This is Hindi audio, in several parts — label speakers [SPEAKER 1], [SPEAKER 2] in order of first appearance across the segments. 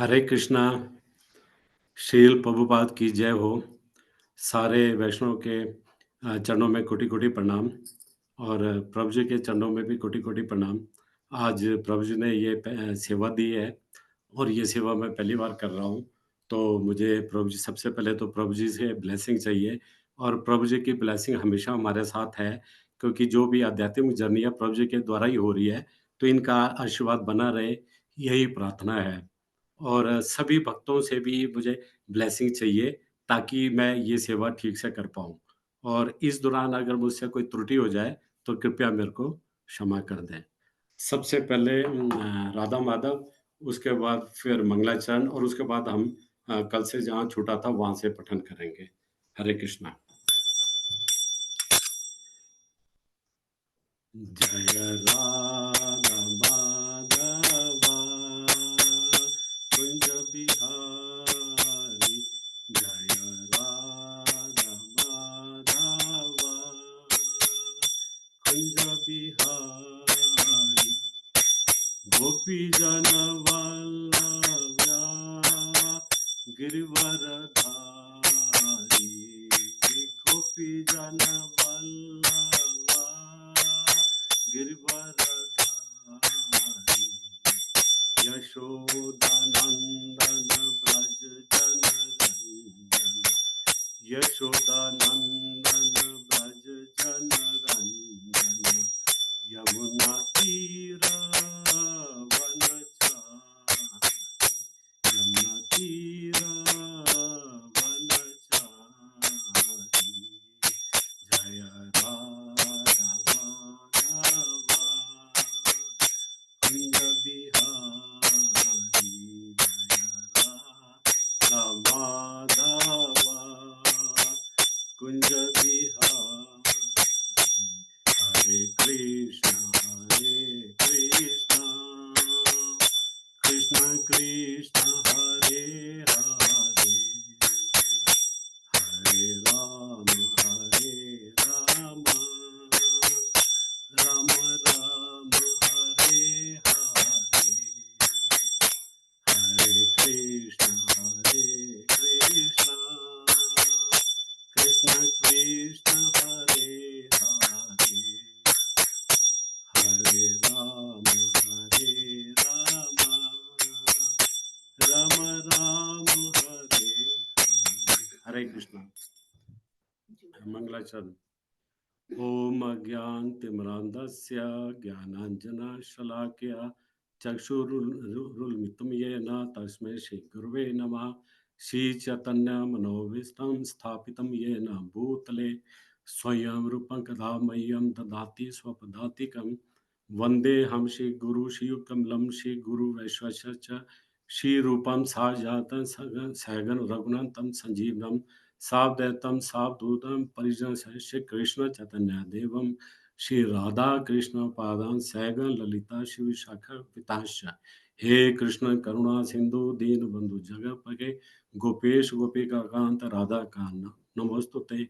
[SPEAKER 1] हरे कृष्णा। शील प्रभुपाद की जय हो। सारे वैष्णव के चरणों में कोटि-कोटि प्रणाम और प्रभु जी के चरणों में भी कोटि-कोटि प्रणाम। आज प्रभु जी ने ये सेवा दी है और ये सेवा मैं पहली बार कर रहा हूँ। तो मुझे प्रभु जी सबसे पहले तो प्रभु जी से ब्लेसिंग चाहिए और प्रभु जी की ब्लेसिंग हमेशा हमारे साथ है, क्योंकि जो भी आध्यात्मिक जर्नी है प्रभु जी के द्वारा ही हो रही है। तो इनका आशीर्वाद बना रहे, यही प्रार्थना है। और सभी भक्तों से भी मुझे ब्लेसिंग चाहिए ताकि मैं ये सेवा ठीक से कर पाऊँ। और इस दौरान अगर मुझसे कोई त्रुटि हो जाए तो कृपया मेरे को क्षमा कर दें। सबसे पहले राधा माधव, उसके बाद फिर मंगलाचरण और उसके बाद हम कल से जहाँ छूटा था वहाँ से पठन करेंगे। हरे कृष्णा। जय राधा माधवा कुंज बिहारी, जय राधा माधवा कुंज बिहारी, गोपी जन वल्लभा गिरिवरधारी, गोपी जन वल्लभा गिरिवरधारी, यशोदानंदन ब्रज जन रंजन, यशोदानंदन ब्रज जन रंजन, यमुना तीर वनचारी, यमुना तीर वनचारी, जय राधा माधवा कुंज बिहारी, जय राधा माधवा कुंज बिहारी, हरे कृष्ण कृष्ण कृष्ण हरे हरे, हरे राम राम राम हरे हरे, हरे कृष्ण कृष्ण कृष्ण हरे हरे, हरे राम राम राम हरे हरे। हरे कृष्णा। मंगलाचरण। ओम अज्ञानतिमिरान्धस्य ज्ञानाञ्जनशलाकया चक्षुरुन्मिलितं येन तस्मै श्रीगुरवे नमः। श्रीचैतन्यमनोभीष्टं स्थापितं येन भूतले स्वयं रूपं कदा मह्यं ददाति स्वपदातिकं। वन्देऽहं श्रीगुरुं श्रीयुक्तं श्रीगुरुवैश्वस्य च श्रीरूपं साजातं सहगण रघुनाथं संजीवनं सावधैतं सावधूतं परिजन श्री कृष्ण चैतन्य देवम श्री राधा कृष्ण पादान सैगन ललिता शिव शाखा पिताश्च। हे कृष्ण करुणा सिंधु दीन बंधु जगत्पते गोपेश गोपिका कांत राधा कांत नमोस्तुते।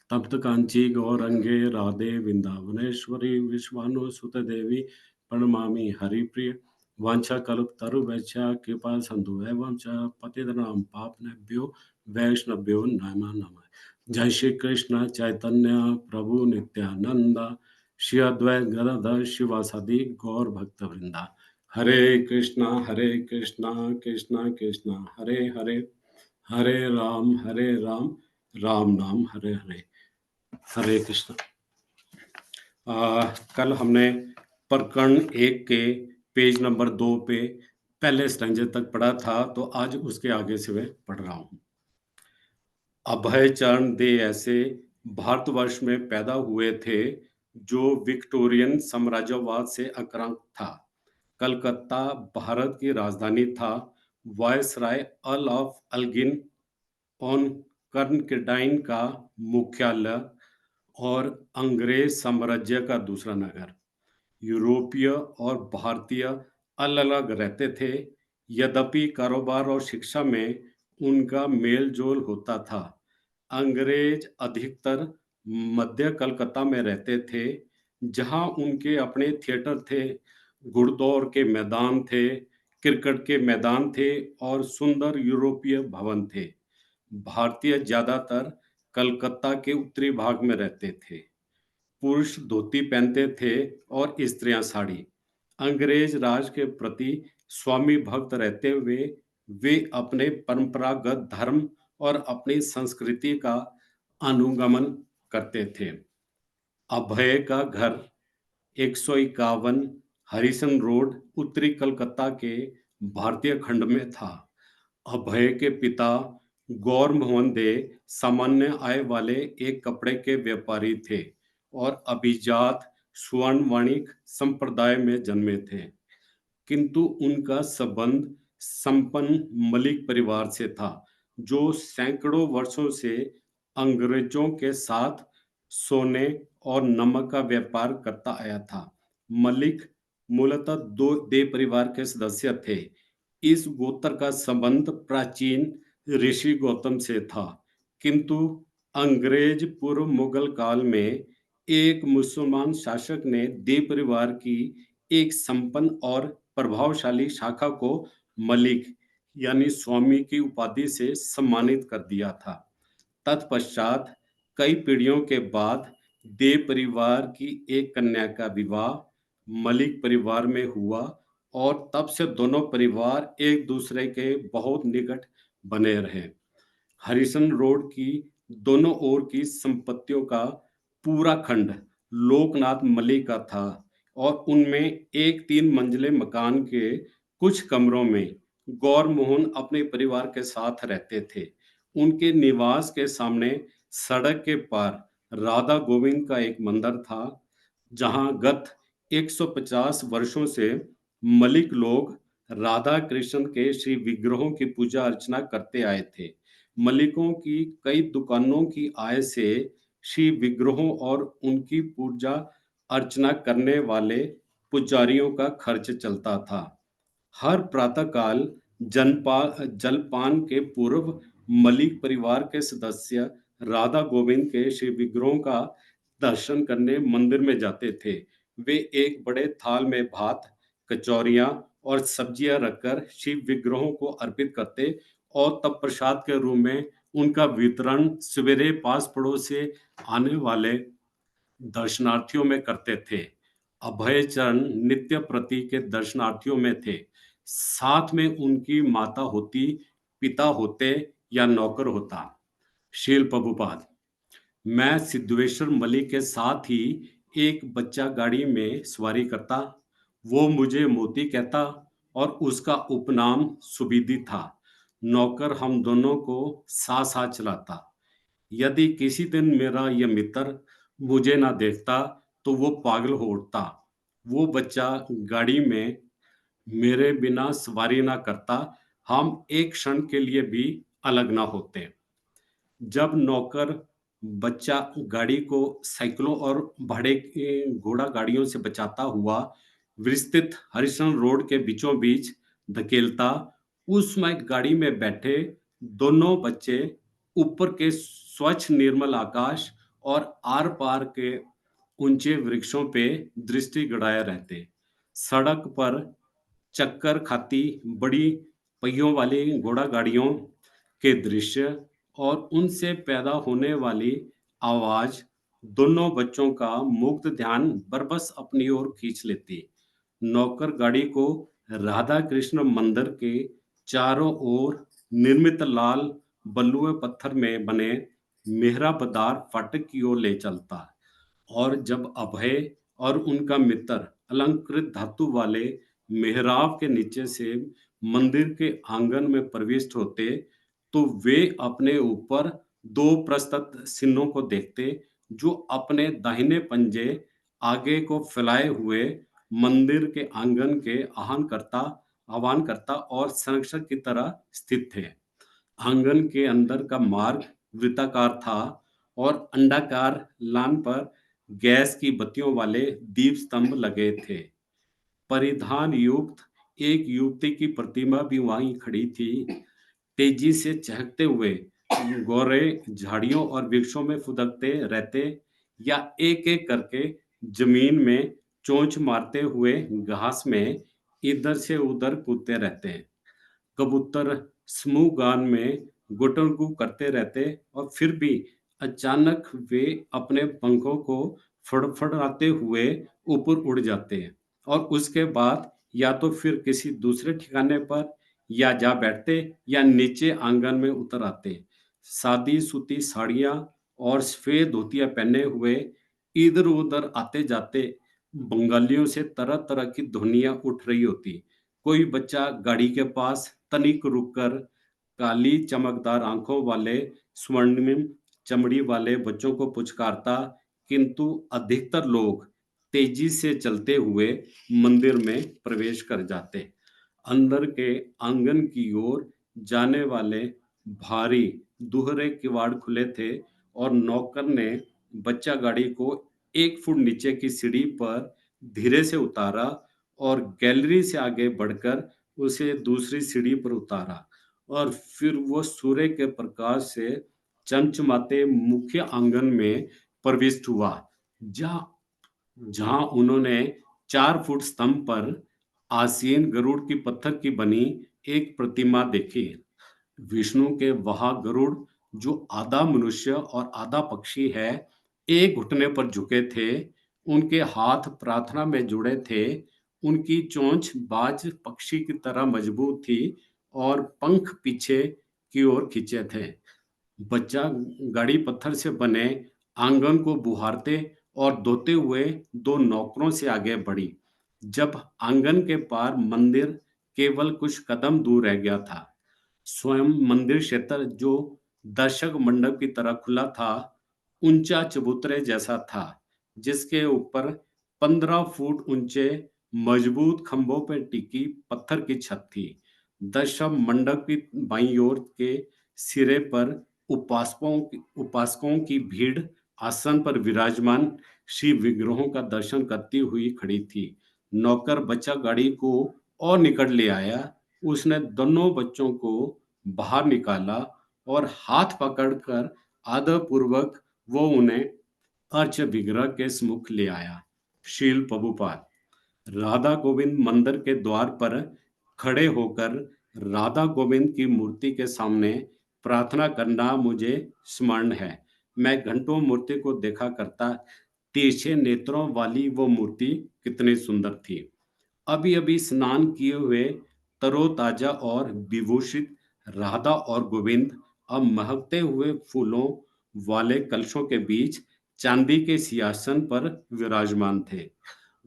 [SPEAKER 1] तप्त कांची गौरंगे राधे वृंदावनेश्वरी विश्वानुसुत देवी प्रणमामि हरिप्रिय। वांछा कल्प तरुवैच्छा कृपा सिंधु एवं च पतितनां पावनेभ्यो वैष्णव्यो नमः नमः। जय श्री कृष्ण चैतन्य प्रभु नित्यानंद श्री अद्वैत गदाधर शिवासादि गौर भक्त वृंदा। हरे कृष्णा कृष्णा कृष्णा हरे हरे, हरे राम राम नाम हरे हरे। हरे कृष्ण। कल हमने प्रकरण 1 के पेज नंबर 2 पे पहले स्टैंजे तक पढ़ा था, तो आज उसके आगे से मैं पढ़ रहा हूँ। अभय चरण दे ऐसे भारतवर्ष में पैदा हुए थे जो विक्टोरियन साम्राज्यवाद से आक्रांत था। कलकत्ता भारत की राजधानी था। Viceroy earl of Elgin and Kincardine का मुख्यालय और अंग्रेज साम्राज्य का दूसरा नगर। यूरोपीय और भारतीय अलग-अलग रहते थे, यद्यपि कारोबार और शिक्षा में उनका मेल-जोल होता था। अंग्रेज अधिकतर मध्य कलकत्ता में रहते थे, जहां उनके अपने थिएटर थे, घुड़दौड़ के मैदान थे, क्रिकेट के मैदान थे और सुंदर यूरोपीय भवन थे। भारतीय ज्यादातर कलकत्ता के उत्तरी भाग में रहते थे। पुरुष धोती पहनते थे और स्त्रियां साड़ी। अंग्रेज राज के प्रति स्वामी भक्त रहते हुए वे अपने परंपरागत धर्म और अपनी संस्कृति का अनुगमन करते थे। अभय का घर 151 हरिसन रोड, उत्तरी कलकत्ता के भारतीय खंड में था। अभय के पिता गौर मोहन दे सामान्य आय वाले एक कपड़े के व्यापारी थे और अभिजात स्वर्ण वणिक संप्रदाय में जन्मे थे, किंतु उनका संबंध संपन्न मलिक परिवार से था, जो सैकड़ों वर्षों से अंग्रेजों के साथ सोने और नमक का व्यापार करता आया था। मलिक मूलतः दो दे परिवार के सदस्य थे। इस गोत्र का संबंध प्राचीन ऋषि गौतम से था, किंतु अंग्रेज पूर्व मुगल काल में एक मुसलमान शासक ने दे परिवार की एक संपन्न और प्रभावशाली शाखा को मलिक यानी स्वामी की उपाधि से सम्मानित कर दिया था। तत्पश्चात कई पीढ़ियों के बाद दे परिवार की एक कन्या का विवाह मलिक परिवार में हुआ और तब से दोनों परिवार एक दूसरे के बहुत निकट बने रहे। हरिसन रोड की दोनों ओर की संपत्तियों का पूरा खंड लोकनाथ मलिक का था और उनमें एक 3 मंजिले मकान के कुछ कमरों में गौर मोहन अपने परिवार के साथ रहते थे। उनके निवास के सामने सड़क के पार राधा गोविंद का एक मंदिर था, जहां गत 150 वर्षों से मलिक लोग राधा कृष्ण के श्री विग्रहों की पूजा अर्चना करते आए थे। मलिकों की कई दुकानों की आय से श्री विग्रहों और उनकी पूजा अर्चना करने वाले पुजारियों का खर्च चलता था। हर प्रातःकाल जलपान के पूर्व मलिक परिवार के सदस्य राधा गोविंद के श्री विग्रहों का दर्शन करने मंदिर में जाते थे। वे एक बड़े थाल में भात, कचौरियां और सब्जियां रखकर शिव विग्रहों को अर्पित करते और तब प्रसाद के रूप में उनका वितरण सवेरे पास पड़ोस से आने वाले दर्शनार्थियों में करते थे। अभय चरण नित्य प्रति के दर्शनार्थियों में थे। साथ में उनकी माता होती, पिता होते या नौकर होता। शील प्रभुपाद, मैं सिद्धेश्वर मलिक के साथ ही एक बच्चा गाड़ी में सवारी करता। वो मुझे मोती कहता और उसका उपनाम सुबिदी था। नौकर हम दोनों को साथ साथ चलाता। यदि किसी दिन मेरा यह मित्र मुझे ना देखता तो वो पागल हो उठता। वो बच्चा गाड़ी में मेरे बिना सवारी ना करता, हम एक क्षण के लिए भी अलग ना होते। जब नौकर बच्चा गाड़ी को साइकिलों और भाड़े के घोड़ा गाड़ियों से बचाता हुआ विस्तृत हरिसन रोड के बीचों बीच धकेलता, उस समय गाड़ी में बैठे दोनों बच्चे ऊपर के स्वच्छ निर्मल आकाश और आर पार के ऊंचे वृक्षों पे दृष्टि गड़ाए रहते। सड़क पर चक्कर खाती बड़ी पहियों वाली घोड़ा गाड़ियों के दृश्य और उनसे पैदा होने वाली आवाज दोनों बच्चों का मुक्त ध्यान बरबस अपनी ओर खींच लेती। नौकर गाड़ी को राधा कृष्ण मंदिर के चारों ओर निर्मित लाल बलुए पत्थर में बने मेहराबदार फाटक की ओर ले चलता और जब अभय और उनका मित्र अलंकृत धातु वाले मेहराब के नीचे से मंदिर के आंगन में प्रविष्ट होते, तो वे अपने ऊपर 2 प्रस्तुत सिन्हों को देखते, जो अपने दाहिने पंजे आगे को फैलाए हुए मंदिर के आंगन के आह्वान करता और संरक्षक की तरह स्थित थे। आंगन के अंदर का मार्ग वृत्ताकार था और अंडाकार लान पर गैस की बत्तियों वाले दीप स्तंभ लगे थे। परिधान युक्त एक युवती की प्रतिमा भी वहीं खड़ी थी। तेजी से चहकते हुए गोरे झाड़ियों और वृक्षों में फुदकते रहते या एक एक करके जमीन में चोंच मारते हुए घास में इधर से उधर कूदते रहते हैं। कबूतर समूह गान में गुटरगू करते रहते और फिर भी अचानक वे अपने पंखों को फड़फड़ाते हुए ऊपर उड़ जाते हैं और उसके बाद या तो फिर किसी दूसरे ठिकाने पर या जा बैठते या नीचे आंगन में उतर आते। सादी सूती साड़ियाँ और सफ़ेद धोतियाँ पहने हुए इधर-उधर आते-जाते बंगालियों से तरह-तरह की ध्वनियाँ उठ रही होती। कोई बच्चा गाड़ी के पास तनिक रुककर काली चमकदार आंखों वाले स्वर्णिम चमड़ी वाले बच्चों को पुचकारता, किंतु अधिकतर लोग तेजी से चलते हुए मंदिर में प्रवेश कर जाते। अंदर के आंगन की ओर जाने वाले भारी दूहरे किवाड़ खुले थे और नौकर ने बच्चा गाड़ी को 1 फुट नीचे की सीढ़ी पर धीरे से उतारा और गैलरी से आगे बढ़कर उसे दूसरी सीढ़ी पर उतारा और फिर वो सूर्य के प्रकाश से चमचमाते मुख्य आंगन में प्रविष्ट हुआ, जहाँ जहाँ उन्होंने 4 फुट स्तंभ पर आसीन गरुड़ की पत्थर की बनी एक प्रतिमा देखी। विष्णु के वह गरुड़ जो आधा मनुष्य और आधा पक्षी है, एक घुटने पर झुके थे। उनके हाथ प्रार्थना में जुड़े थे। उनकी चोंच बाज पक्षी की तरह मजबूत थी और पंख पीछे की ओर खींचे थे। बच्चा गाड़ी पत्थर से बने आंगन को बुहारते और धोते हुए दो नौकरों से आगे बढ़ी। जब आंगन के पार मंदिर केवल कुछ कदम दूर रह गया था, स्वयं मंदिर क्षेत्र जो दर्शक मंडप की तरह खुला था, ऊंचा चबूतरे जैसा था, जिसके ऊपर 15 फुट ऊंचे मजबूत खंभों पर टिकी पत्थर की छत थी। दर्शक मंडप की बाईं ओर के सिरे पर उपासकों की भीड़ आसन पर विराजमान शिव विग्रहों का दर्शन करती हुई खड़ी थी। नौकर बच्चा गाड़ी को और निकट ले आया। उसने दोनों बच्चों को बाहर निकाला और हाथ पकड़कर आदरपूर्वक वो उन्हें अर्च विग्रह के सम्मुख ले आया। शील प्रभुपाद राधा गोविंद मंदिर के द्वार पर खड़े होकर राधा गोविंद की मूर्ति के सामने प्रार्थना करना मुझे स्मरण है। मैं घंटों मूर्ति को देखा करता। तिरछे नेत्रों वाली वो मूर्ति कितनी सुंदर थी। अभी-अभी स्नान किए हुए तरोताजा और विभूषित राधा और गोविंद अब महकते हुए फूलों वाले कलशों के बीच चांदी के सिंहासन पर विराजमान थे।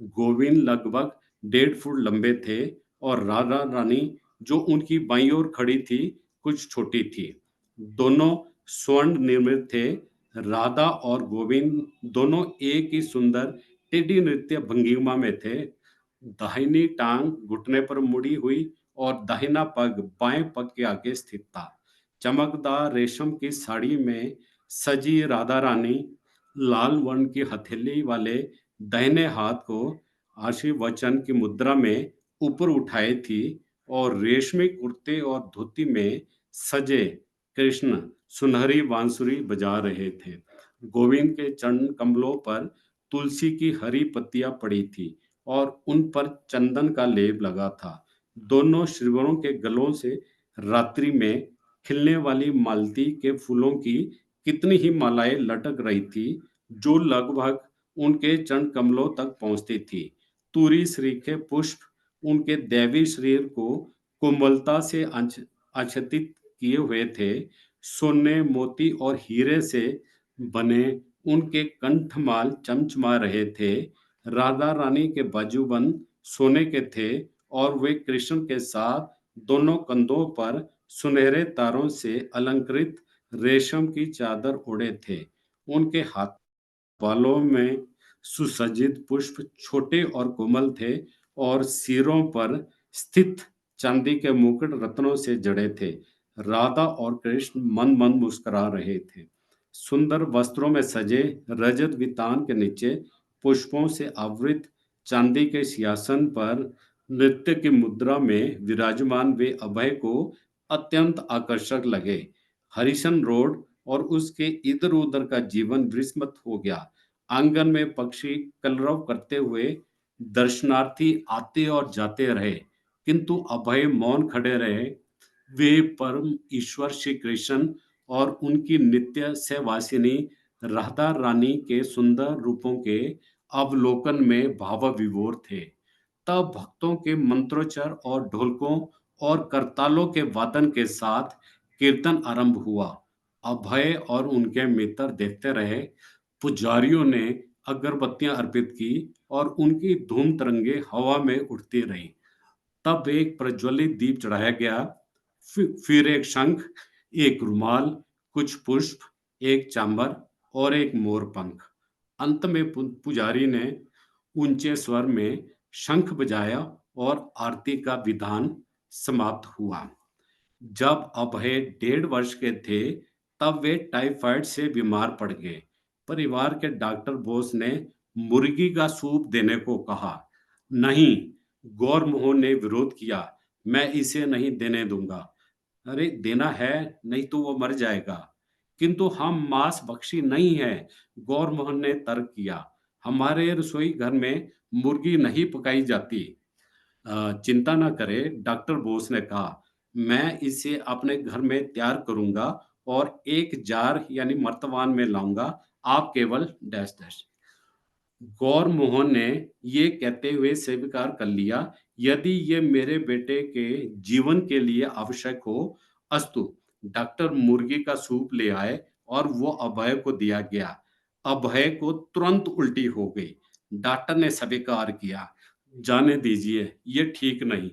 [SPEAKER 1] गोविंद लगभग 1.5 फुट लंबे थे और राधा रानी जो उनकी बाईं ओर खड़ी थी, कुछ छोटी थी। दोनों स्वर्ण निर्मित थे। राधा और गोविंद दोनों एक ही सुंदर टेढ़ी नृत्य भंगिमा में थे। दाहिनी टांग घुटने पर मुड़ी हुई और दाहिना पग बाएं पग के आगे स्थित था। चमकदार रेशम की साड़ी में सजी राधा रानी लाल वर्ण की हथेली वाले दाहिने हाथ को आशीर्वचन की मुद्रा में ऊपर उठाई थी और रेशमी कुर्ते और धोती में सजे कृष्ण सुनहरी बांसुरी बजा रहे थे। गोविंद के चरण कमलों पर तुलसी की हरी पत्तियां पड़ी थी और उन पर चंदन का लेप लगा था। दोनों श्रीवरों के गलों से रात्रि में खिलने वाली मालती के फूलों की कितनी ही मालाएं लटक रही थी, जो लगभग उनके चरण कमलों तक पहुंचती थी। तुरी श्रीखे पुष्प उनके दैवी शरीर को कोमलता से आच्छादित किए हुए थे। सोने, मोती और हीरे से बने उनके कंठमाल चमचमा रहे थे। राधा रानी के बाजूबंद सोने के थे और वे कृष्ण के साथ दोनों कंधों पर सुनहरे तारों से अलंकृत रेशम की चादर ओढ़े थे। उनके हाथ बालों में सुसज्जित पुष्प छोटे और कोमल थे और सिरों पर स्थित चांदी के मुकुट रत्नों से जड़े थे। राधा और कृष्ण मंद मंद मुस्कुरा रहे थे। सुंदर वस्त्रों में सजे रजत वितान के नीचे पुष्पों से आवृत चांदी के सिंहासन पर नृत्य की मुद्रा में विराजमान वे अभय को अत्यंत आकर्षक लगे। हरिशन रोड और उसके इधर उधर का जीवन विस्मृत हो गया। आंगन में पक्षी कलरव करते हुए दर्शनार्थी आते और जाते रहे। किंतु अभय मौन खड़े रहे। वे परम ईश्वर श्री कृष्ण और उनकी नित्य सहवासिनी राधा रानी के सुंदर रूपों के अवलोकन में भावविभोर थे। तब भक्तों के मंत्रोच्चार और ढोलकों और करतालों के वादन के साथ कीर्तन आरंभ हुआ। अभय और उनके मित्र देखते रहे। पुजारियों ने अगरबत्तियां अर्पित की और उनकी धूम तरंगे हवा में उड़ती रही। तब एक प्रज्वलित दीप चढ़ाया गया। फिर एक शंख, एक रुमाल, कुछ पुष्प, एक चांबर और एक मोरपंख। अंत में पुजारी ने ऊंचे स्वर में शंख बजाया और आरती का विधान समाप्त हुआ। जब अभय 1.5 वर्ष के थे, तब वे टाइफाइड से बीमार पड़ गए। परिवार के डॉक्टर बोस ने मुर्गी का सूप देने को कहा। नहीं, गौरमोहन ने विरोध किया। मैं इसे नहीं देने दूंगा। अरे देना है, नहीं तो वो मर जाएगा। किंतु हम मांस भक्षी नहीं हैं, गौरमोहन ने तर्क किया। हमारे रसोई घर में मुर्गी नहीं पकाई जाती। चिंता ना करें, डॉक्टर बोस ने कहा। मैं इसे अपने घर में तैयार करूंगा और एक जार यानी मर्तबान में लाऊंगा। आप केवल डैश डैश। गौर मोहन ने ये कहते हुए स्वीकार कर लिया, यदि ये मेरे बेटे के जीवन के लिए आवश्यक हो, अस्तु। डॉक्टर मुर्गी का सूप ले आए और वो अभय को दिया गया। अभय को तुरंत उल्टी हो गई। डॉक्टर ने स्वीकार किया, जाने दीजिए, ये ठीक नहीं।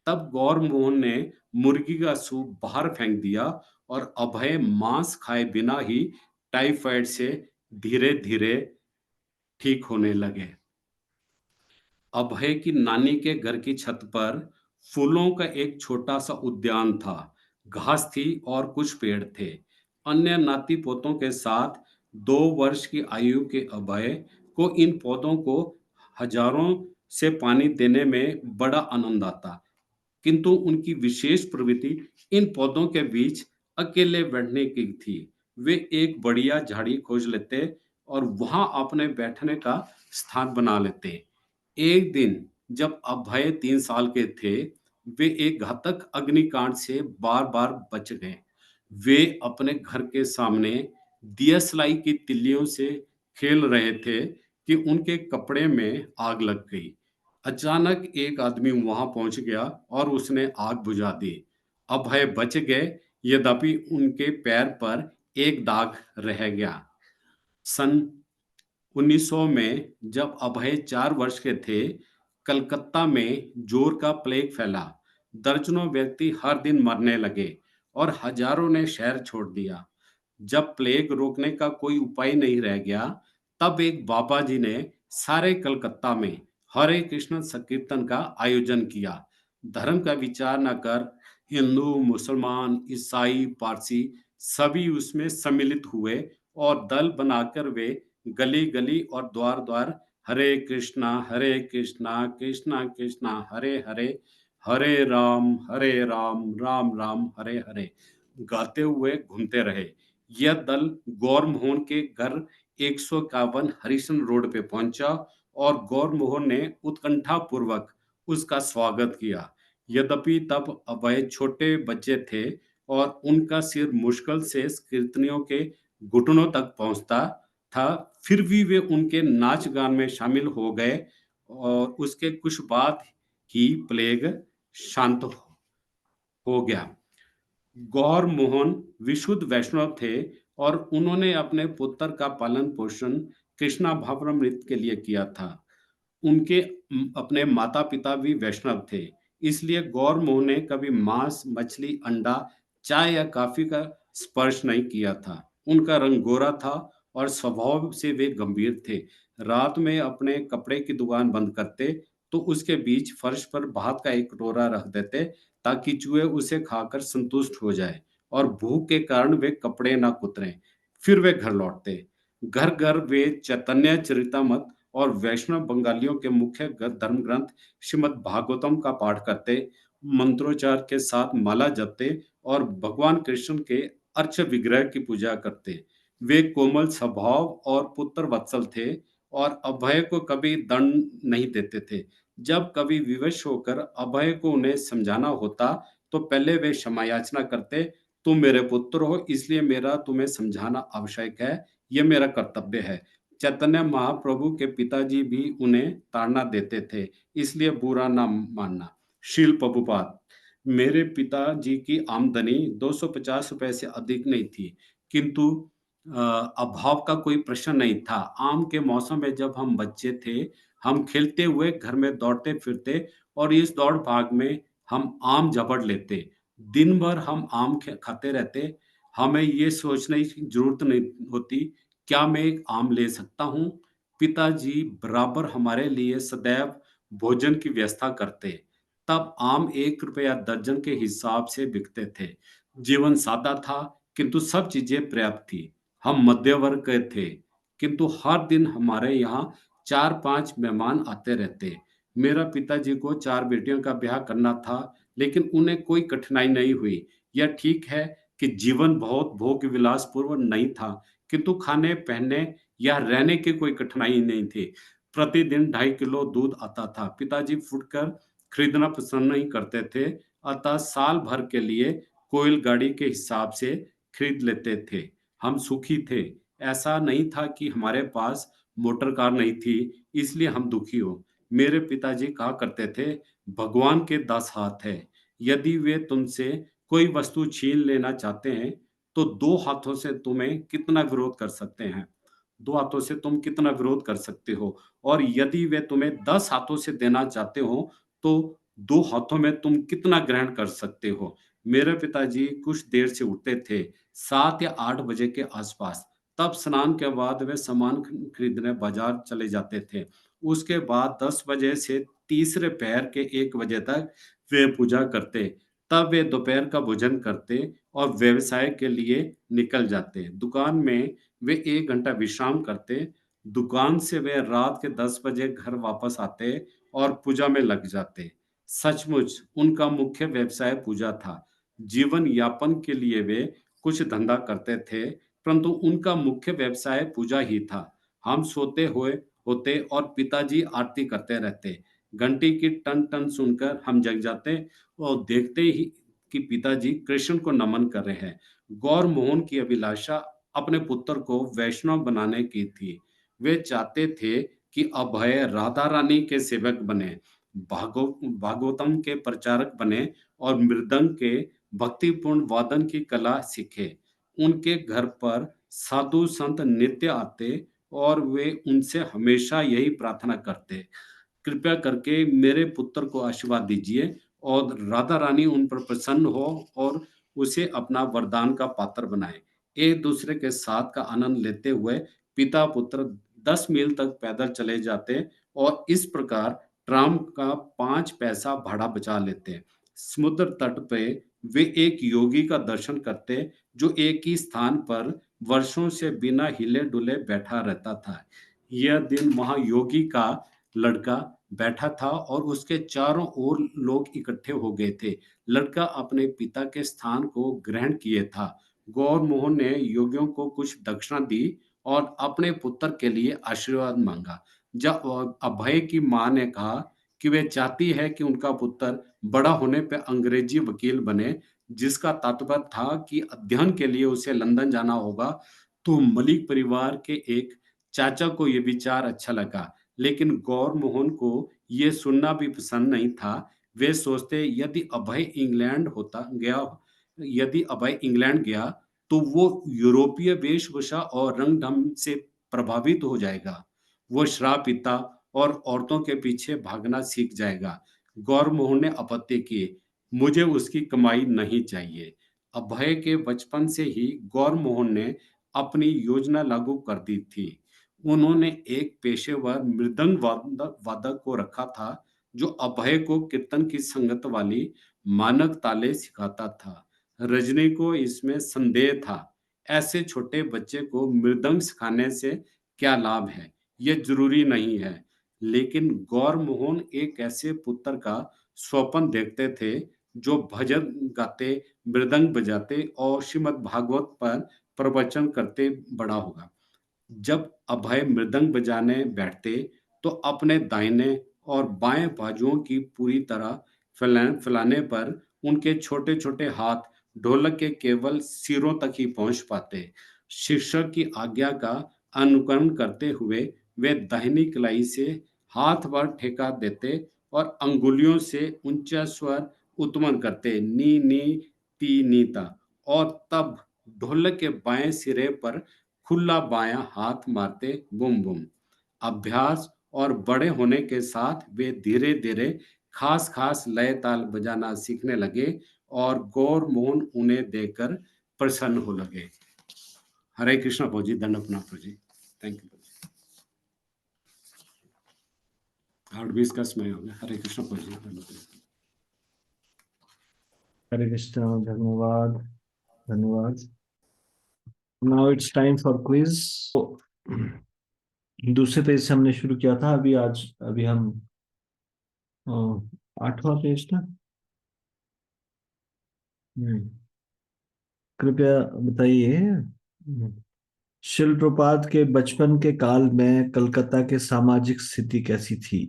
[SPEAKER 1] तब गौर मोहन ने मुर्गी का सूप बाहर फेंक दिया और अभय मांस खाए बिना ही टाइफाइड से धीरे धीरे ठीक होने लगे। अभय की नानी के घर की छत पर फूलों का एक छोटा सा उद्यान था। घास थी और कुछ पेड़ थे। अन्य नाती पोतों के साथ 2 वर्ष की आयु के अभय को इन पौधों को हजारों से पानी देने में बड़ा आनंद आता। किंतु उनकी विशेष प्रवृत्ति इन पौधों के बीच अकेले बैठने की थी। वे एक बढ़िया झाड़ी खोज लेते और वहां अपने बैठने का स्थान बना लेते। एक दिन जब अभय 3 साल के थे, वे एक घातक अग्निकांड से बार बार बच गए। वे अपने घर के सामने दियसलाई की तिल्लियों से खेल रहे थे कि उनके कपड़े में आग लग गई। अचानक एक आदमी वहां पहुंच गया और उसने आग बुझा दी। अभय बच गए, यद्यपि उनके पैर पर एक दाग रह गया। सन 1900 में जब अभय 4 वर्ष के थे, कलकत्ता में जोर का प्लेग फैला। दर्जनों व्यक्ति हर दिन मरने लगे और हजारों ने शहर छोड़ दिया। जब प्लेग रोकने का कोई उपाय नहीं रह गया, तब एक बाबा जी ने सारे कलकत्ता में हरे कृष्ण संकीर्तन का आयोजन किया। धर्म का विचार न कर हिंदू, मुसलमान, ईसाई, पारसी सभी उसमें सम्मिलित हुए और दल बनाकर वे गली गली और द्वार द्वार हरे कृष्णा कृष्णा कृष्णा हरे हरे, हरे राम राम हरे हरे गाते हुए घूमते रहे। यह दल गौरमोहन के घर 151 हरिशन रोड पे पहुंचा और गौरमोहन ने उत्कंठा पूर्वक उसका स्वागत किया। यद्यपि तब अभय छोटे बच्चे थे और उनका सिर मुश्किल से कीर्तनियों के घुटनों तक पहुंचता था, फिर भी वे उनके नाच गान में शामिल हो गए और उसके कुछ बाद ही प्लेग शांत हो गया। गौर मोहन विशुद्ध वैष्णव थे और उन्होंने अपने पुत्र का पालन पोषण कृष्णा भावनामृत के लिए किया था। उनके अपने माता पिता भी वैष्णव थे, इसलिए गौर मोहन ने कभी मांस, मछली, अंडा, चाय या कॉफी का स्पर्श नहीं किया था। उनका रंग गोरा था और स्वभाव से वे गंभीर थे। रात में अपने कपड़े की दुकान बंद करते तो उसके बीच फर्श पर भात का एक कटोरा रख देते ताकि चूहे उसे खाकर संतुष्ट हो जाए और भूख के कारण वे कपड़े ना कुतरें। फिर वे घर लौटते। घर घर वे चैतन्य चरितमृत और वैष्णव बंगालियों के मुख्य धर्म ग्रंथ श्रीमद् भागवतम का पाठ करते, मंत्रोच्चार के साथ माला जपते और भगवान कृष्ण के अर्च विग्रह की पूजा करते। वे कोमल स्वभाव और पुत्र वत्सल थे और अभय को कभी दंड नहीं देते थे। जब कभी विवश होकर अभय को उन्हें समझाना होता, तो पहले वे क्षमा याचना करते, तुम मेरे पुत्र हो, इसलिए मेरा तुम्हें समझाना आवश्यक है, ये मेरा कर्तव्य है। चैतन्य महाप्रभु के पिताजी भी उन्हें ताड़ना देते थे, इसलिए बुरा ना मानना। शील प्रभुपाद, मेरे पिताजी की आमदनी 250 रुपए से अधिक नहीं थी, किंतु अ, अभाव का कोई प्रश्न नहीं था। आम के मौसम में जब हम बच्चे थे, हम खेलते हुए घर में दौड़ते-फिरते और इस दौड़-भाग में हम आम झपट लेते। दिन भर हम आम खाते रहते। हमें ये सोचने की ज़रूरत नहीं होती, क्या मैं एक आम ले सकता हूँ? पिताजी बराबर हमारे लिए सदैव भोजन की व्यवस्था करते। तब आम ₹1 दर्जन के हिसाब से बिकते थे। जीवन सादा था, किंतु सब चीज़ें पर्याप्त थी। हम मध्य वर्ग के थे, किंतु हर दिन हमारे यहाँ 4-5 मेहमान आते रहते। मेरा पिताजी को 4 बेटियों का ब्याह करना था, लेकिन उन्हें कोई कठिनाई नहीं हुई। यह ठीक है कि जीवन बहुत भोग-विलास पूर्ण नहीं था, किंतु खाने-पहनने या रहने की कोई कठिनाई नहीं थी। प्रतिदिन 2.5 किलो दूध आता था। पिताजी फुटकर खरीदना पसंद नहीं करते थे, अतः साल भर के लिए कोयल गाड़ी के हिसाब से खरीद लेते थे। हम सुखी थे। ऐसा नहीं था कि हमारे पास मोटर कार नहीं थी, इसलिए हम दुखी हो। मेरे पिताजी कहा करते थे, भगवान के 10 हाथ हैं। यदि वे तुमसे कोई वस्तु छीन लेना चाहते हैं, तो 2 हाथों से तुम्हें कितना विरोध कर सकते हैं? 2 हाथों से तुम कितना विरोध कर सकते हो? और यदि वे तुम्हें 10 हाथों से देना चाहते हो, तो 2 हाथों में तुम कितना ग्रहण कर सकते हो? मेरे पिताजी कुछ देर से उठते थे, 7 या 8 बजे के आसपास। तब स्नान के बाद वे सामान खरीदने बाजार चले जाते थे। उसके बाद 10 बजे से तीसरे पहर के 1 बजे तक वे पूजा करते। तब वे दोपहर का भोजन करते और व्यवसाय के लिए निकल जाते। दुकान में वे 1 घंटा विश्राम करते। दुकान से वे रात के 10 बजे घर वापस आते और पूजा में लग जाते। सचमुच उनका मुख्य व्यवसाय पूजा था। जीवन यापन के लिए वे कुछ धंधा करते थे, परंतु उनका मुख्य व्यवसाय पूजा ही था। हम सोते हुए होते और पिताजी आरती करते रहते। घंटी की टन-टन सुनकर हम जग जाते और देखते ही कि पिताजी कृष्ण को नमन कर रहे हैं। गौर मोहन की अभिलाषा अपने पुत्र को वैष्णव बनाने की थी। वे चाहते थे कि अभय राधा रानी के सेवक बने, भागवतम के प्रचारक बने और मृदंग के भक्तिपूर्ण वादन की कला सीखे। उनके घर पर साधु संत नित्य आते और वे उनसे हमेशा यही प्रार्थना करते, कृपया करके मेरे पुत्र को आशीर्वाद दीजिए और राधा रानी उन पर प्रसन्न हो और उसे अपना वरदान का पात्र बनाए। एक दूसरे के साथ का आनंद लेते हुए पिता पुत्र 10 मील तक पैदल चले जाते और इस प्रकार ट्राम का 5 पैसा भाड़ा बचा लेते। समुद्र तट पे वे एक योगी का दर्शन करते जो एक ही स्थान पर वर्षों से बिना हिले डुले बैठा रहता था। यह दिन महायोगी का लड़का बैठा था और उसके चारों ओर लोग इकट्ठे हो गए थे। लड़का अपने पिता के स्थान को ग्रहण किए था। गौर मोहन ने योगियों को कुछ दक्षिणा दी और अपने पुत्र के लिए आशीर्वाद मांगा। जब अभय की मां ने कहा कि वे चाहती है कि उनका पुत्र बड़ा होने पे अंग्रेजी वकील बने, जिसका तात्पर्य था कि अध्ययन के लिए उसे लंदन जाना होगा, तो मलिक परिवार के एक चाचा को ये विचार अच्छा लगा। लेकिन गौर मोहन को ये सुनना भी पसंद नहीं था। वे सोचते यदि अभय इंग्लैंड गया, तो वो यूरोपीय वेशभूषा और रंग-ढंग से प्रभावित हो जाएगा। वो शराब पीता और औरतों के पीछे भागना सीख जाएगा। गौर मोहन ने आपत्ति की, मुझे उसकी कमाई नहीं चाहिए। अभय के बचपन से ही गौर मोहन ने अपनी योजना लागू कर दी थी। उन्होंने एक पेशेवर मृदंग वादक को रखा था, जो अभय को कीर्तन की संगत वाली मानक ताले सिखाता था। रजनी को इसमें संदेह था। ऐसे छोटे बच्चे को मृदंग सिखाने से क्या लाभ है? ये ज़रूरी नहीं है। लेकिन गौर मोहन एक ऐसे पुत्र का स्वप्न देखते थे, जो भजन गाते, मृदंग बजाते और श्रीमद् भागवत पर प्रवचन करते बड़ा होगा। जब अभय मृदंग बजाने बैठते, तो अपने दाहिने और बाएं बाजुओं की पूरी तरह फैलाने पर उनके छोटे-छोटे हाथ ढोलक के केवल सिरों तक ही पहुंच पाते। शिक्षक की आज्ञा का अनुकरण करते हुए वे दाहिनी कलाई से हाथ पर ठेका देते और अंगुलियों से ऊंचा स्वर उत्पन्न करते, नी नी ती नीता, और तब ढोलक के बाएं सिरे पर खुला बायां हाथ मारते, बुम बुम। अभ्यास और बड़े होने के साथ वे धीरे-धीरे खास-खास लय ताल बजाना सीखने लगे और गौर मोहन उन्हें देखकर प्रसन्न हो लगे। हरे कृष्णा फौजी, दंडवत प्रणाम फौजी। थैंक यू फौजी। 8:20 का समय हो गया। हरे कृष्णा फौजी, दंडवत प्रणाम।
[SPEAKER 2] हरे कृष्णा, धन्यवाद धन्यवाद। Now it's time for quiz. दूसरे पेज से हमने शुरू किया था, अभी हम 8वां पेज था। कृपया बताइए, शिल प्रपात के बचपन के काल में कलकत्ता के सामाजिक स्थिति कैसी थी?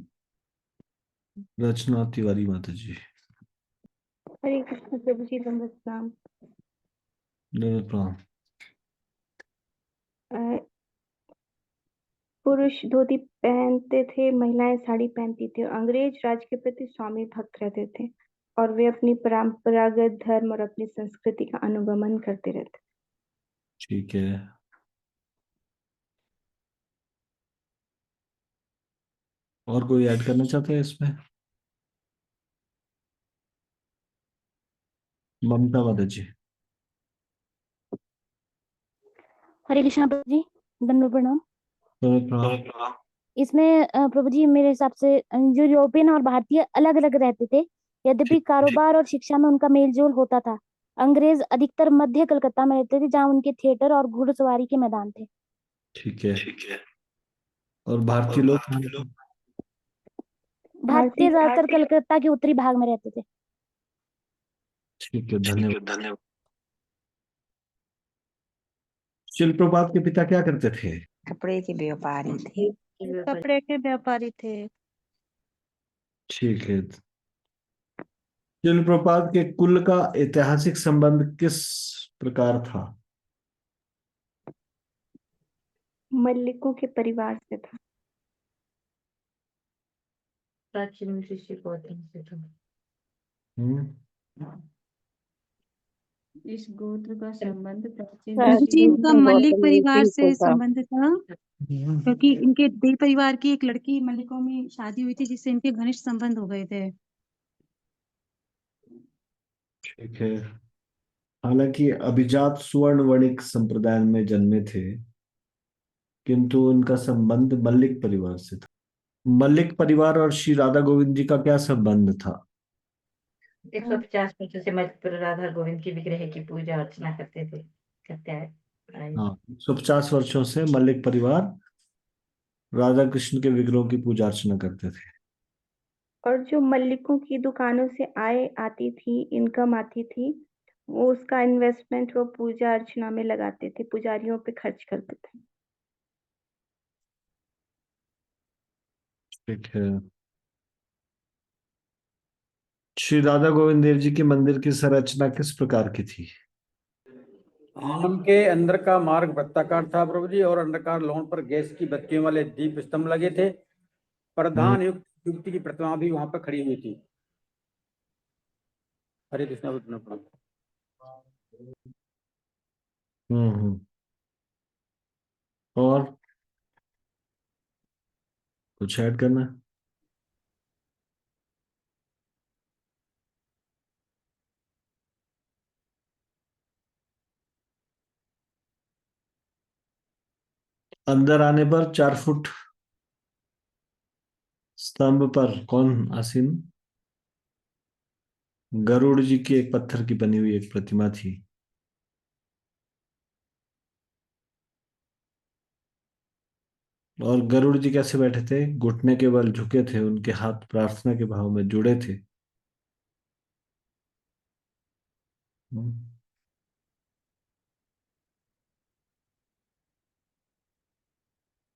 [SPEAKER 2] रचना तिवारी माता जी।
[SPEAKER 3] हरे कृष्ण प्रभु जी, दंडवत प्रणाम।
[SPEAKER 2] दंडवत प्रणाम।
[SPEAKER 3] पुरुष धोती पहनते थे, महिलाएं साड़ी पहनती थी। अंग्रेज राज के प्रति स्वामी भक्त रहते थे और वे अपनी परंपरागत धर्म और अपनी संस्कृति का अनुगमन करते रहते।
[SPEAKER 2] ठीक है। और कोई ऐड करना चाहता है इसमें? ममता माता जी।
[SPEAKER 4] हरे कृष्णा प्रभु जी, दंडवत प्रणाम।
[SPEAKER 2] दंडवत प्रणाम।
[SPEAKER 4] इसमें प्रभु जी मेरे हिसाब से जो यूरोपियन और भारतीय अलग अलग रहते थे, यद्यपि कारोबार और शिक्षा में उनका मेलजोल होता था। अंग्रेज अधिकतर मध्य कलकत्ता में रहते थे, जहाँ उनके थिएटर और घुड़सवारी के मैदान थे।
[SPEAKER 2] ठीक है। और भारतीय लोग?
[SPEAKER 4] भारतीय ज्यादातर कलकत्ता के उत्तरी भाग में रहते थे।
[SPEAKER 2] ठीक है, धन्यवाद। शिल प्रपात के पिता क्या करते थे?
[SPEAKER 5] कपड़े के व्यापारी थे।
[SPEAKER 6] कपड़े के व्यापारी थे।
[SPEAKER 2] ठीक है। शिल प्रपात के कुल का ऐतिहासिक संबंध किस प्रकार था?
[SPEAKER 3] मल्लिकों के परिवार से था।
[SPEAKER 5] प्राचीन ऋषि गौतम से था।
[SPEAKER 7] इस गोत्र का संबंध प्राचीन
[SPEAKER 6] प्रभु जी, इनका मल्लिक परिवार से
[SPEAKER 7] था।
[SPEAKER 6] संबंध था, क्योंकि इनके देव परिवार की एक लड़की मल्लिकों में शादी हुई थी, जिससे इनके घनिष्ठ संबंध हो गए थे।
[SPEAKER 2] ठीक है। हालांकि अभिजात सुवर्ण वणिक संप्रदाय में जन्मे थे, किंतु उनका संबंध मल्लिक परिवार से था। मल्लिक परिवार और श्री राधा गोविंद जी का क्या संबंध था?
[SPEAKER 5] 150 वर्षों से मध्य राधा गोविंद की विग्रह की पूजा अर्चना करते आए।
[SPEAKER 2] हाँ, 150 वर्षों से मल्लिक परिवार राधा कृष्ण के विग्रहों की पूजा अर्चना करते थे।
[SPEAKER 3] और जो मल्लिकों की दुकानों से आती थी, इनकम आती थी, वो उसका इन्वेस्टमेंट वो पूजा अर्चना में लगाते थे, पुजारियों पे खर्च करते थे।
[SPEAKER 2] ठीक है। श्री राधा गोविंद देव जी के मंदिर की संरचना किस प्रकार की थी?
[SPEAKER 8] आम के अंदर का मार्ग वृत्ताकार था प्रभु जी, और अंडरकार लॉन पर गैस की बत्तियों वाले दीप स्तंभ लगे थे। प्रधान युक्ति की प्रतिमा भी वहां पर खड़ी हुई थी। हरे कृष्णा प्रणाम।
[SPEAKER 2] और कुछ ऐड करना? अंदर आने पर 4 फुट स्तंभ पर कौन आसीन? गरुड़ जी की एक पत्थर की बनी हुई एक प्रतिमा थी। और गरुड़ जी कैसे बैठे थे? घुटने के बल झुके थे, उनके हाथ प्रार्थना के भाव में जुड़े थे।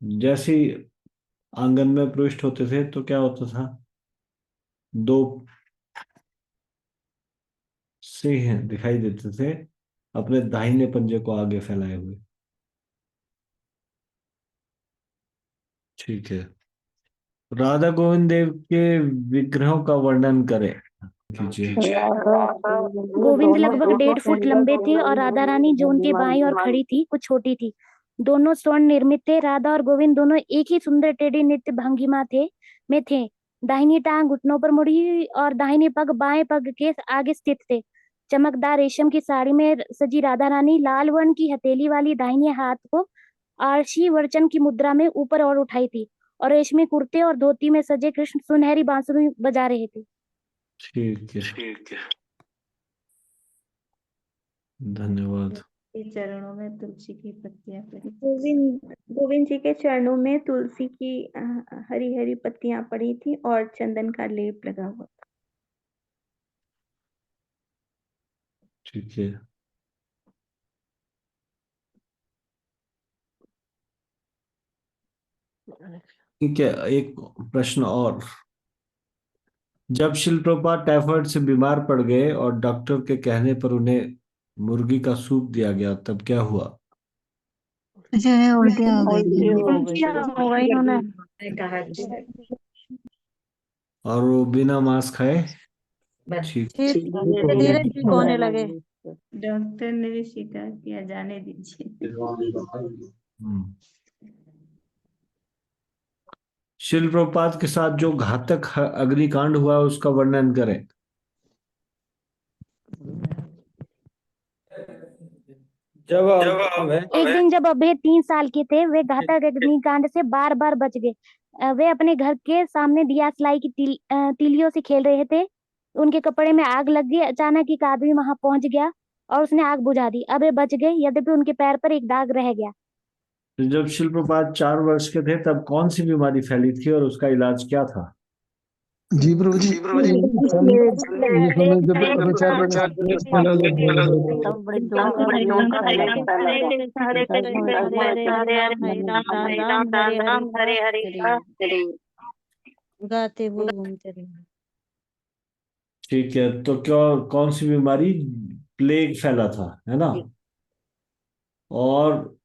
[SPEAKER 2] जैसी आंगन में प्रविष्ट होते थे तो क्या होता था? दो सिंह दिखाई देते थे अपने दाहिने पंजे को आगे फैलाए हुए। ठीक है। राधा गोविंद देव के विग्रहों का वर्णन करें कीजिए।
[SPEAKER 4] गोविंद लगभग 1.5 फुट लंबे थे और राधा रानी जो उनके बाईं ओर खड़ी थी कुछ छोटी थी। दोनों स्वर्ण निर्मित थे। राधा और गोविंद दोनों एक ही सुंदर टेढ़ी नृत्य भंगिमा में थे। दाहिनी टांग घुटनों पर मुड़ी हुई और दाहिने पग बाएं पग के आगे स्थित थे। चमकदार रेशम की साड़ी में सजी राधा रानी लाल वर्ण की हथेली वाली दाहिने हाथ को आरशी वर्चन की मुद्रा में ऊपर और उठाई थी और रेशमी कुर्ते और धोती में सजे कृष्ण सुनहरी बांसुरी बजा रहे थे।
[SPEAKER 2] ठीक है, धन्यवाद।
[SPEAKER 7] के चरणों में तुलसी की पत्तियां पड़ी।
[SPEAKER 3] गोविंद जी के चरणों में तुलसी की हरी हरी पत्तियां पड़ी थी और चंदन का लेप लगा हुआ था।
[SPEAKER 2] ठीक है। ठीक है, एक प्रश्न और। जब शिल प्रभुपाद टाइफाइड से बीमार पड़ गए और डॉक्टर के कहने पर उन्हें मुर्गी का सूप दिया गया तब क्या हुआ?
[SPEAKER 6] जो है उल्टियाँ हो गई।
[SPEAKER 5] उन्होंने कहा कि
[SPEAKER 2] और वो बिना मांस खाए
[SPEAKER 5] बस
[SPEAKER 2] ठीक।
[SPEAKER 6] धीरे ठीक होने लगे।
[SPEAKER 7] डॉक्टर ने भी स्वीकार किया, जाने दीजिए।
[SPEAKER 2] हम्म। शिल प्रभुपाद के साथ जो घातक अग्निकांड हुआ उसका वर्णन करें।
[SPEAKER 4] एक दिन जब अभय 3 साल के थे वे घातक अग्निकांड से बार बार बच गए। वे अपने घर के सामने दिया सलाई की तीलियों से खेल रहे थे। उनके कपड़े में आग लग गई। अचानक एक आदमी वहां पहुंच गया और उसने आग बुझा दी। अभय बच गए यद्यपि उनके पैर पर एक दाग रह गया।
[SPEAKER 2] तो जब शिल प्रभुपाद 4 वर्ष के थे तब कौन सी बीमारी फैली थी और उसका इलाज क्या था?
[SPEAKER 9] जी प्रभु जी, उस समय जब अभी 4
[SPEAKER 6] गाते वो घूमते रहे।
[SPEAKER 2] ठीक है, तो क्या कौन सी बीमारी? प्लेग फैला था, है ना? और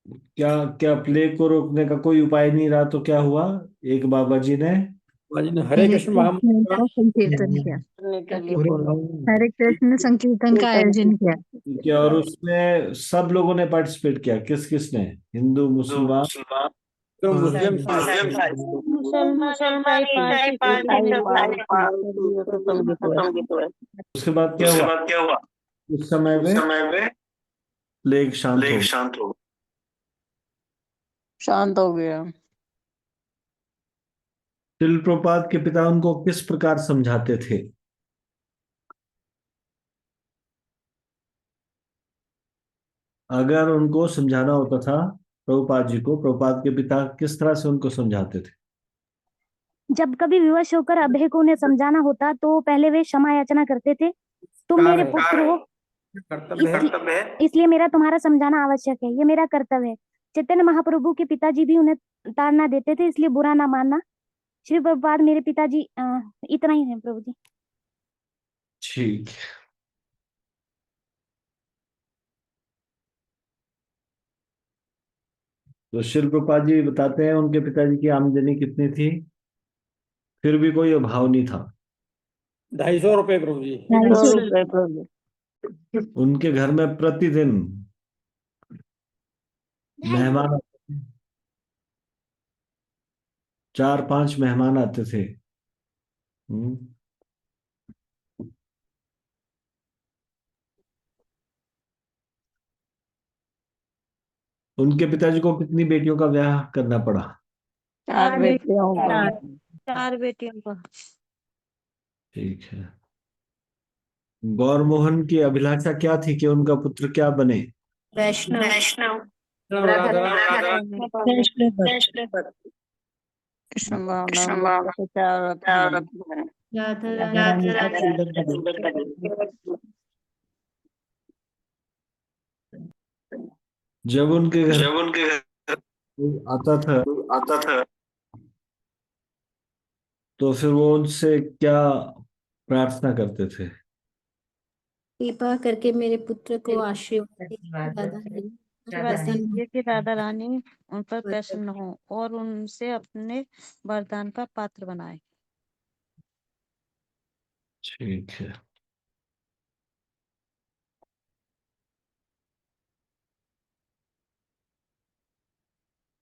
[SPEAKER 2] क्या क्या प्लेग को रोकने का कोई उपाय नहीं रहा तो क्या हुआ? एक बाबा जी ने
[SPEAKER 8] हरे कृष्ण महामंत्र
[SPEAKER 6] संकीर्तन किया। हरे कृष्ण संकीर्तन का आयोजन किया।
[SPEAKER 2] ठीक है, और उसमें सब लोगों ने पार्टिसिपेट किया। किस किस ने? हिंदू, मुसलमान?
[SPEAKER 8] तो मुस्लिम
[SPEAKER 6] मुसलमान ईसाई
[SPEAKER 2] उसके बाद क्या हुआ? उस समय में प्लेग शांत हो
[SPEAKER 10] शांत हो गया।
[SPEAKER 2] शिल प्रभुपाद के पिता उनको किस प्रकार समझाते थे? अगर उनको समझाना होता था प्रभुपाद जी को, प्रभुपाद के पिता किस तरह से उनको समझाते थे?
[SPEAKER 4] जब कभी विवश होकर अभय को उन्हें समझाना होता तो पहले वे क्षमा याचना करते थे। तुम मेरे पुत्र हो इसलिए मेरा तुम्हारा समझाना आवश्यक है। ये मेरा कर्तव्य है। चैतन्य महाप्रभु के पिताजी भी उन्हें ताड़ना देते थे इसलिए बुरा ना मानना। श्री प्रभुपाद मेरे पिताजी इतना ही है प्रभु जी।
[SPEAKER 2] ठीक। तो शिल प्रभुपाद जी बताते हैं उनके पिताजी की आमदनी कितनी थी, फिर भी कोई अभाव नहीं था।
[SPEAKER 8] 250 रुपए प्रभु जी।
[SPEAKER 10] 250 रुपए प्रभु जी।
[SPEAKER 2] उनके घर में प्रतिदिन मेहमान आते थे, 4-5 मेहमान आते थे। उनके पिताजी को कितनी बेटियों का ब्याह करना पड़ा?
[SPEAKER 10] 4 बेटियों का।
[SPEAKER 6] 4 बेटियों का।
[SPEAKER 2] ठीक है। गौरमोहन की अभिलाषा क्या थी कि उनका पुत्र क्या बने?
[SPEAKER 5] वैष्णव
[SPEAKER 10] कृष्ण भावना प्रचार
[SPEAKER 7] राधा
[SPEAKER 10] रानी
[SPEAKER 2] जब उनके घर आता था आता था। तो फिर वो उनसे क्या प्रार्थना करते थे?
[SPEAKER 11] कृपा करके मेरे पुत्र को आशीर्वाद
[SPEAKER 5] आशीर्वाद
[SPEAKER 11] दादा
[SPEAKER 5] दो।
[SPEAKER 11] रानी
[SPEAKER 5] दादा रानी
[SPEAKER 11] प्रसन्न
[SPEAKER 10] दीजिए कि दादा रानी उन पर
[SPEAKER 11] हो।
[SPEAKER 10] प्रसन्न हो और उनसे अपने वरदान का पात्र बनाए।
[SPEAKER 2] ठीक है।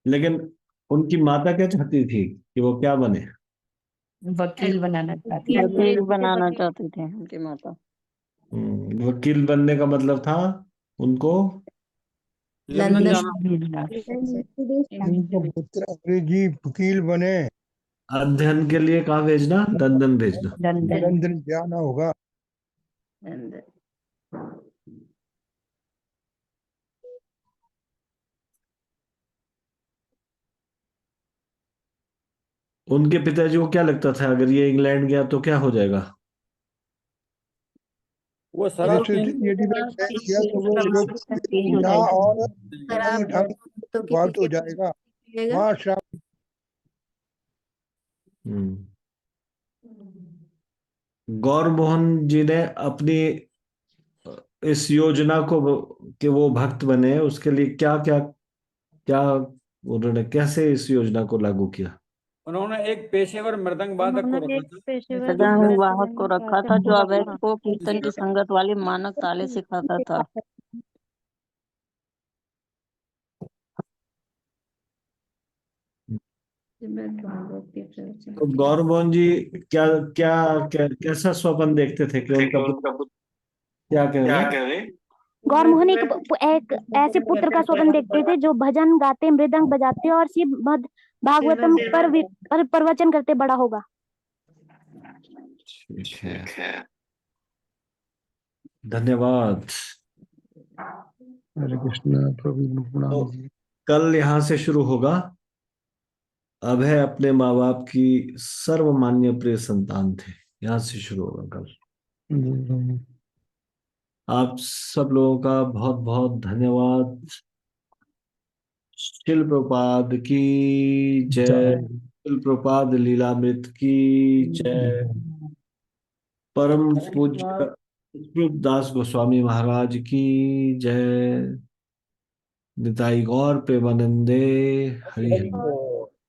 [SPEAKER 2] लेकिन उनकी माता क्या चाहती थी कि वो क्या बने?
[SPEAKER 5] वकील बनाना चाहती थी।
[SPEAKER 10] वकील बनाना चाहते थे उनकी माता।
[SPEAKER 2] वकील बनने का मतलब था उनको
[SPEAKER 8] लंदन
[SPEAKER 11] लंदन
[SPEAKER 8] जाना।
[SPEAKER 5] भेजना।
[SPEAKER 9] उनका पुत्र अंग्रेजी वकील बने।
[SPEAKER 2] अध्ययन के लिए कहाँ भेजना? लंदन भेजना।
[SPEAKER 5] लंदन।
[SPEAKER 9] लंदन जाना होगा।
[SPEAKER 5] लंदन।
[SPEAKER 2] उनके पिताजी को क्या लगता था अगर ये इंग्लैंड गया तो क्या हो जाएगा?
[SPEAKER 8] वो शराब
[SPEAKER 9] जैसे
[SPEAKER 8] पीने
[SPEAKER 9] यदि मैं इंग्लैंड गया तो वो लोग
[SPEAKER 5] तेज हो
[SPEAKER 9] ना
[SPEAKER 5] जाएगी।
[SPEAKER 9] और
[SPEAKER 11] खराब
[SPEAKER 9] उठाने
[SPEAKER 11] तो की
[SPEAKER 9] फालतू हो
[SPEAKER 11] पी के
[SPEAKER 9] जाएगा।
[SPEAKER 11] मिलेगा।
[SPEAKER 9] वहाँ शराब
[SPEAKER 2] गौर मोहन जी ने अपनी इस योजना को कि वो भक्त बने उसके लिए क्या क्या क्या उन्होंने कैसे इस योजना को लागू किया?
[SPEAKER 8] उन्होंने एक पेशेवर मृदंग वादक को
[SPEAKER 10] उन्होंने
[SPEAKER 8] रखा
[SPEAKER 10] एक
[SPEAKER 8] था।
[SPEAKER 10] पेशेवर मृदंग वादक को रखा था जो अवैध को कीर्तन की संगत वाली मानक ताले सिखाता था।
[SPEAKER 2] तो गौर मोहन जी क्या क्या, कैसा स्वप्न देखते थे कि उनका पुत्र क्या कह रहे?
[SPEAKER 4] गौर मोहन एक ऐसे पुत्र का स्वप्न देखते थे जो भजन गाते, मृदंग बजाते और श्रीमद् भागवतम पर प्रवचन करते बड़ा होगा।
[SPEAKER 2] ठीक है, धन्यवाद।
[SPEAKER 9] हरे कृष्णा प्रभु प्रणाम
[SPEAKER 2] तो
[SPEAKER 9] जी।
[SPEAKER 2] कल यहाँ से शुरू होगा। अभय अपने माँ बाप की सर्वमान्य प्रिय संतान थे। यहाँ से शुरू होगा कल। आप सब लोगों का बहुत बहुत धन्यवाद। शिल प्रपाद की जय। शिल प्रपाद लीलामृत की जय। परम पूज्य रूप दास गोस्वामी महाराज की जय। निताई गौर प्रेमानंदे हरि हरि।